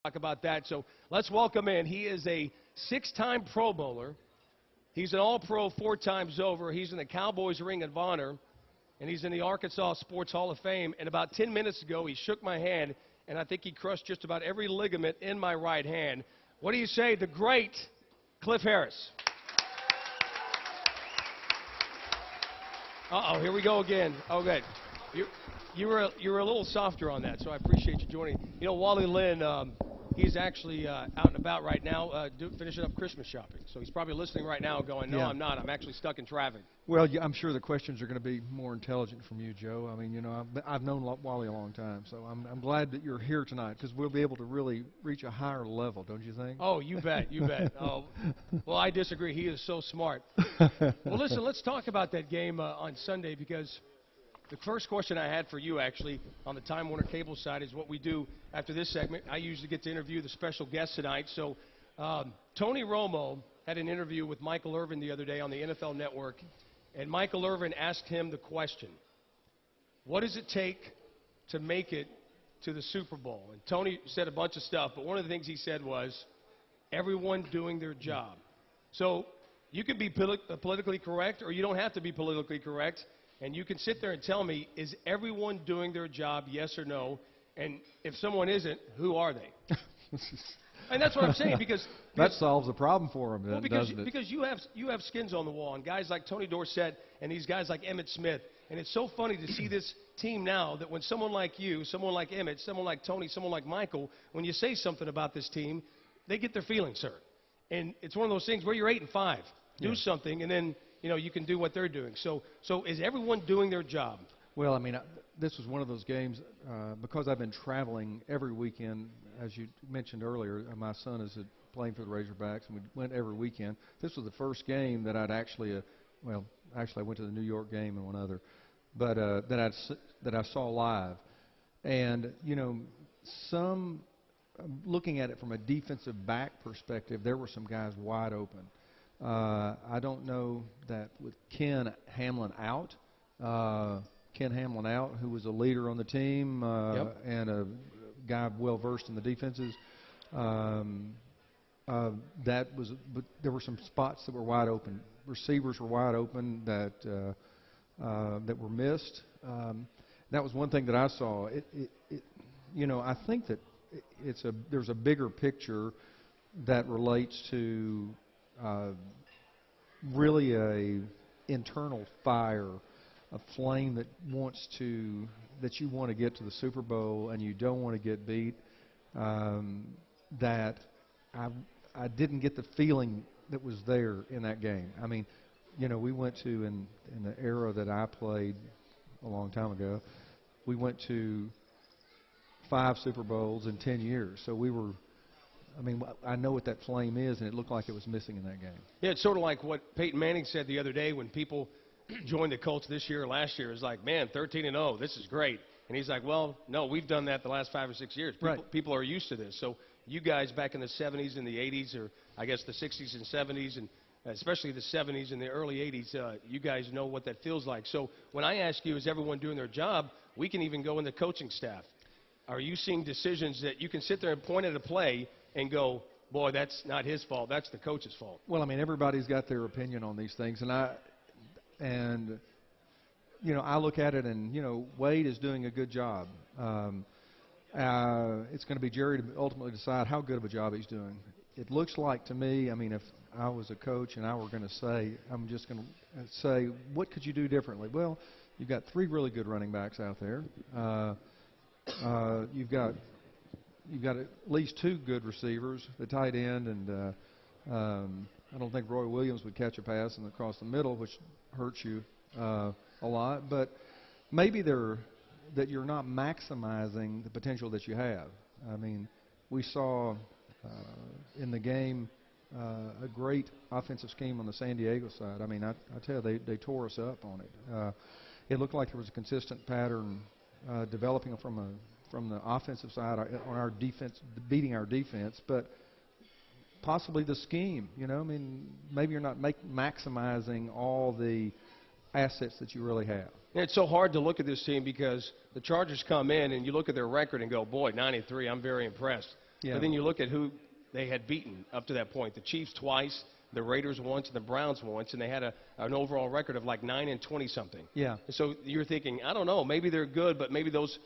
talk about that. So let's welcome in. He is a 6-time Pro Bowler. He's an All-Pro 4 times over. He's in the Cowboys Ring of Honor, and he's in the Arkansas Sports Hall of Fame. And about 10 minutes ago, he shook my hand, and I think he crushed just about every ligament in my right hand. What do you say, the great Cliff Harris? Uh-oh, here we go again. Okay. You were a little softer on that, so I appreciate you joining. You know, Wally Lynn, he's actually out and about right now finishing up Christmas shopping. So he's probably listening right now going, no, yeah. I'm not. I'm actually stuck in traffic. Well, yeah, I'm sure the questions are going to be more intelligent from you, Joe. I mean, you know, I've known Wally a long time, so I'm glad that you're here tonight because we'll be able to really reach a higher level, don't you think? Oh, you bet, you bet. Oh, well, I disagree. He is so smart. Well, listen, let's talk about that game on Sunday because the first question I had for you, actually, on the Time Warner Cable side is what we do after this segment. I usually get to interview the special guest tonight. So Tony Romo had an interview with Michael Irvin the other day on the NFL Network, and Michael Irvin asked him the question, what does it take to make it to the Super Bowl? And Tony said a bunch of stuff, but one of the things he said was everyone doing their job. So you can be politically correct, or you don't have to be politically correct. And you can sit there and tell me, is everyone doing their job, yes or no? And if someone isn't, who are they? And that's what I'm saying because that solves a problem for them, well, doesn't it? Because you have skins on the wall, and guys like Tony Dorsett and these guys like Emmitt Smith. And it's so funny to see this team now that when someone like you, someone like Emmitt, someone like Tony, someone like Michael, when you say something about this team, they get their feelings hurt. And it's one of those things where you're 8-5. Do something, and then you know, you can do what they're doing. So is everyone doing their job? Well, I mean, this was one of those games because I've been traveling every weekend, as you mentioned earlier. My son is playing for the Razorbacks, and we went every weekend. This was the first game that I'd actually, actually I went to the New York game and one other, but that I saw live. And you know, looking at it from a defensive back perspective, there were some guys wide open. I don't know that with Ken Hamlin out, who was a leader on the team and a guy well versed in the defenses. But there were some spots that were wide open. Receivers were wide open that were missed. That was one thing that I saw. You know, I think that there's a bigger picture that relates to really a internal fire, a flame that you want to get to the Super Bowl and you don't want to get beat. That I didn't get the feeling that was there in that game. I mean, you know, we went to in the era that I played a long time ago, we went to 5 Super Bowls in 10 years. So we were. I mean, I know what that flame is, and it looked like it was missing in that game. Yeah, it's sort of like what Peyton Manning said the other day when people joined the Colts this year or last year. It's like, man, 13-0, this is great. And he's like, well, no, we've done that the last 5 or 6 years. People are used to this. So you guys back in the 70s and the 80s, or I guess the 60s and 70s, and especially the 70s and the early 80s, you guys know what that feels like. So when I ask you, is everyone doing their job, we can even go in the coaching staff. Are you seeing decisions that you can sit there and point at a play and go, boy, that's not his fault, that's the coach's fault? Well, I mean, everybody's got their opinion on these things, and you know, I look at it and, you know, Wade is doing a good job. It's going to be Jerry to ultimately decide how good of a job he's doing. It looks like to me, I mean, if I was a coach and I were going to say, I'm just going to say, what could you do differently? Well, you've got 3 really good running backs out there. You've got at least 2 good receivers, the tight end, and I don't think Roy Williams would catch a pass across the middle, which hurts you a lot. But maybe that you're not maximizing the potential that you have. I mean, we saw in the game a great offensive scheme on the San Diego side. I mean, I tell you, they tore us up on it. It looked like there was a consistent pattern developing from the offensive side on our defense, beating our defense, but possibly the scheme. You know, I mean, maybe you're not maximizing all the assets that you really have. And it's so hard to look at this team because the Chargers come in and you look at their record and go, boy, 93, I'm very impressed. Yeah. But then you look at who they had beaten up to that point: the Chiefs twice, the Raiders once, and the Browns once, and they had an overall record of like 9-20 something. Yeah. And so you're thinking, I don't know, maybe they're good, but maybe those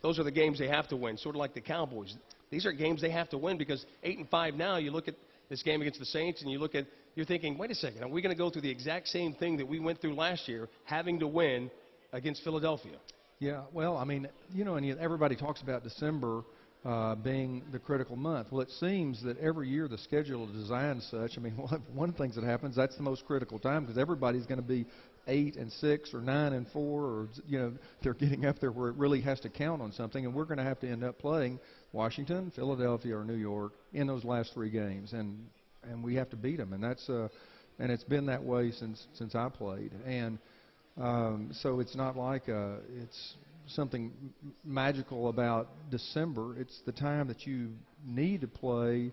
are the games they have to win, sort of like the Cowboys. These are games they have to win because 8-5 now. You look at this game against the Saints, and you're thinking, wait a second, are we going to go through the exact same thing that we went through last year, having to win against Philadelphia? Yeah, well, I mean, and everybody talks about December being the critical month. Well, it seems that every year the schedule is designed such. I mean, one of the things that happens, that's the most critical time because everybody's going to be 8-6 or 9-4, or they're getting up there where it really has to count on something, and we're going to have to end up playing Washington, Philadelphia, or New York in those last 3 games, and we have to beat them, and that's and it's been that way since I played, and so it's not like it's something magical about December. It's the time that you need to play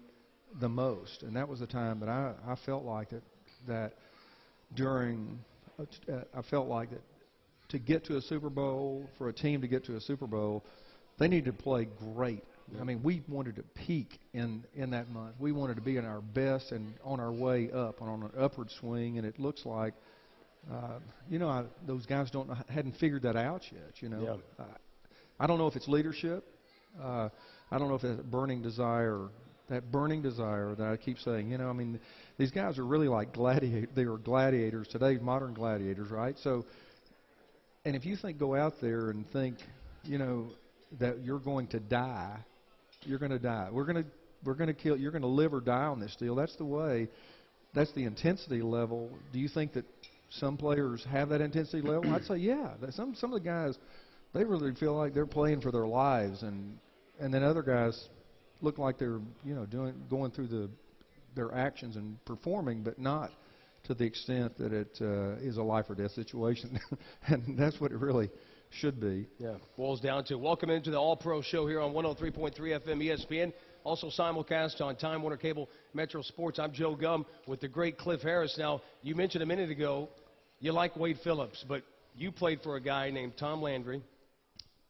the most, and that was the time that I felt like that during. I felt like that to get to a Super Bowl, for a team to get to a Super Bowl, they need to play great. Yeah. I mean, we wanted to peak in that month. We wanted to be in our best and on our way up, on an upward swing, and it looks like, those guys hadn't figured that out yet, Yeah. I don't know if it's leadership. I don't know if it's burning desire. That burning desire that I keep saying, I mean, these guys are really like gladiators. They are gladiators today, modern gladiators, right? So, and if you go out there and think, that you're going to die, you're going to die. We're going to kill. You're going to live or die on this deal. That's the way. That's the intensity level. Do you think that some players have that intensity level? I'd say yeah. Some of the guys, they really feel like they're playing for their lives, and then other guys look like they're going through their actions and performing, but not to the extent that it is a life or death situation, and that's what it really should be. Yeah, boils down to. Welcome into the All Pro Show here on 103.3 FM ESPN. Also simulcast on Time Warner Cable Metro Sports. I'm Joe Gum with the great Cliff Harris. Now, you mentioned a minute ago you like Wade Phillips, but you played for a guy named Tom Landry,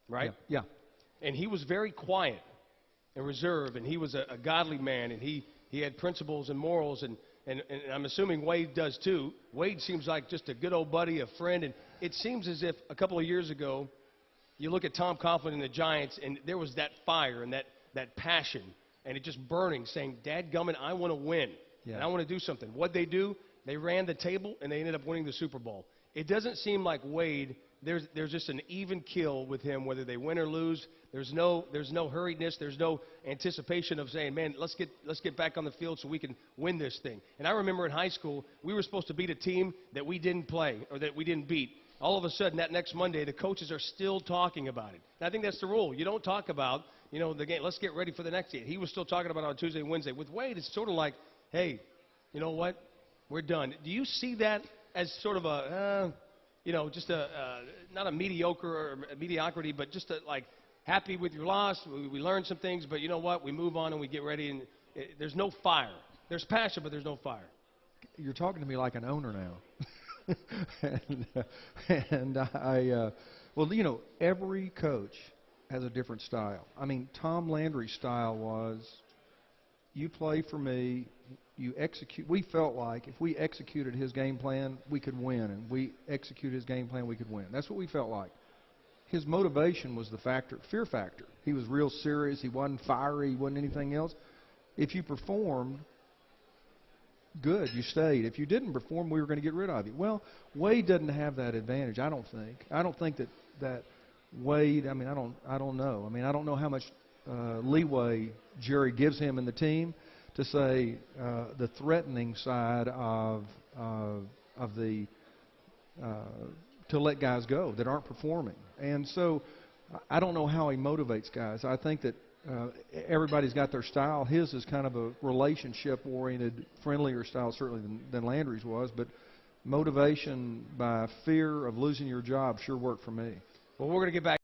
right? Yeah. And he was very quiet and reserved, and he was a godly man, and he had principles and morals, and I'm assuming Wade does too. Wade seems like just a good old buddy, a friend, and it seems as if a couple of years ago, you look at Tom Coughlin and the Giants, and there was that fire and that passion, and it just burning, saying, "Dadgummit, I want to win, and I want to do something." What'd they do? They ran the table, and they ended up winning the Super Bowl. It doesn't seem like Wade. There's just an even kill with him, whether they win or lose. There's no hurriedness. There's no anticipation of saying, "Man, let's get back on the field so we can win this thing." And I remember in high school, we were supposed to beat a team that we didn't play or that we didn't beat. All of a sudden, that next Monday, the coaches are still talking about it. And I think that's the rule. You don't talk about the game. Let's get ready for the next game. He was still talking about it on Tuesday and Wednesday. With Wade, it's sort of like, "Hey, you know what? We're done." Do you see that as sort of a just not a mediocre or a mediocrity, but just like happy with your loss. We learned some things, but you know what? We move on and we get ready, and there's no fire. There's passion, but there's no fire. You're talking to me like an owner now. and every coach has a different style. I mean, Tom Landry's style was, you play for me, you execute. We felt like if we executed his game plan, we could win, and we execute his game plan, we could win. That's what we felt like. His motivation was the fear factor. He was real serious. He wasn't fiery. He wasn't anything else. If you performed, good, you stayed. If you didn't perform, we were going to get rid of you. Well, Wade doesn't have that advantage, I don't think. I don't think that Wade, I mean, I don't know. I mean, I don't know how much leeway Jerry gives him in the team to say the threatening side of the to let guys go that aren't performing. And so I don't know how he motivates guys. I think that everybody's got their style. His is kind of a relationship-oriented, friendlier style certainly than Landry's was, but motivation by fear of losing your job sure worked for me. Well, we're going to get back